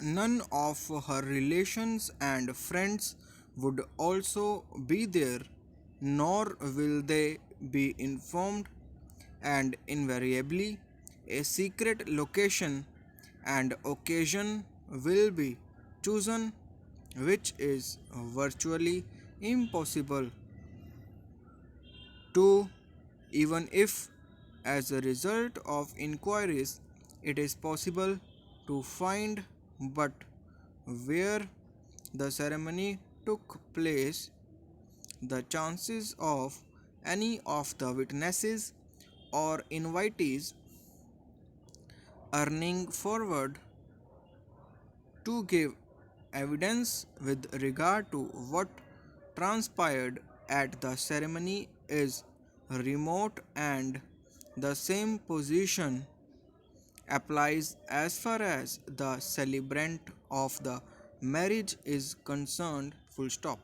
None of her relations and friends would also be there, nor will they be informed, and invariably a secret location and occasion will be chosen, which is virtually impossible to, even if, as a result of inquiries, it is possible to find, but where the ceremony took place, the chances of any of the witnesses or invitees earning forward to give evidence with regard to what transpired at the ceremony is remote, and the same position applies as far as the celebrant of the marriage is concerned. Full stop.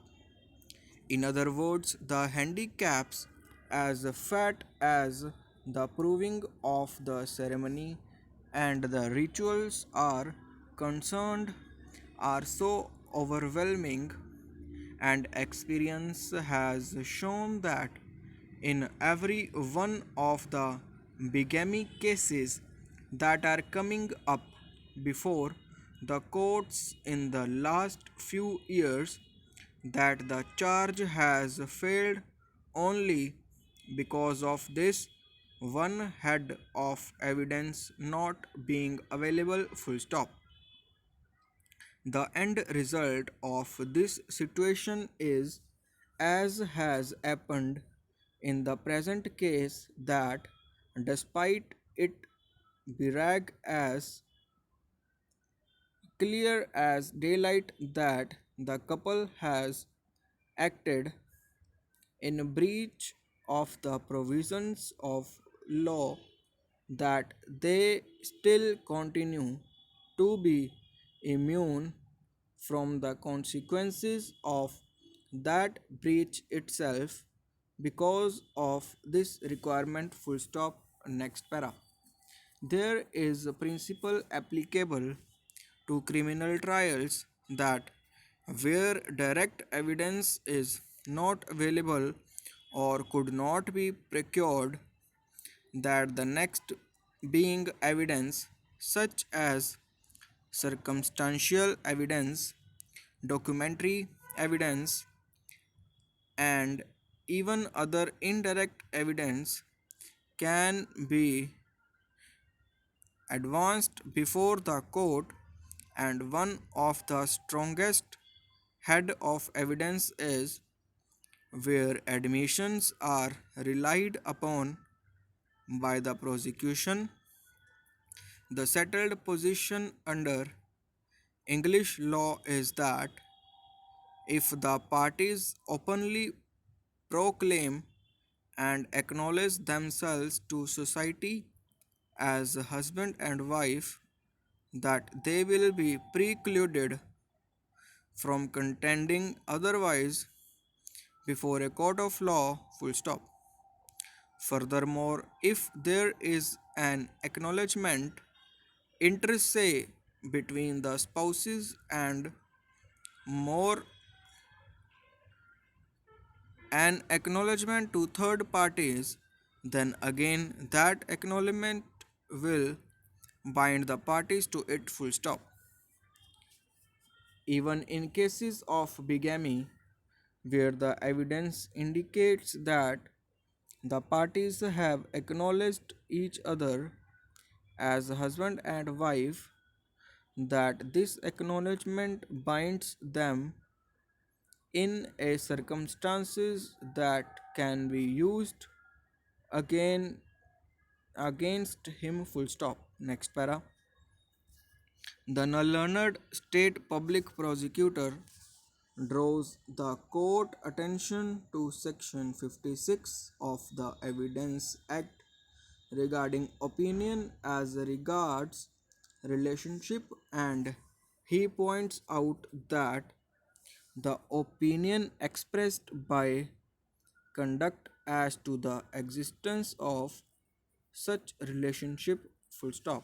In other words, the handicaps as fat as the proving of the ceremony and the rituals are concerned are so overwhelming, and experience has shown that in every one of the bigamy cases that are coming up before the courts in the last few years, that the charge has failed only because of this one head of evidence not being available. Full stop. The end result of this situation is, as has happened in the present case, that despite it being as clear as daylight that the couple has acted in breach of the provisions of law, that they still continue to be immune from the consequences of that breach itself because of this requirement. Full stop. Next para. There is a principle applicable to criminal trials that where direct evidence is not available or could not be procured, that the next being evidence such as circumstantial evidence, documentary evidence, and even other indirect evidence can be advanced before the court, and one of the strongest head of evidence is where admissions are relied upon by the prosecution. The settled position under English law is that if the parties openly proclaim and acknowledge themselves to society as husband and wife, that they will be precluded from contending otherwise before a court of law. Full stop. Furthermore, if there is an acknowledgement inter se between the spouses and more an acknowledgement to third parties, then again that acknowledgement will bind the parties to it. Full stop. Even in cases of bigamy, where the evidence indicates that the parties have acknowledged each other as husband and wife, that this acknowledgement binds them in a circumstances that can be used again against him. Full stop. Next para. The learned state public prosecutor draws the court attention to section 56 of the Evidence Act regarding opinion as regards relationship, and he points out that the opinion expressed by conduct as to the existence of such relationship. Full stop.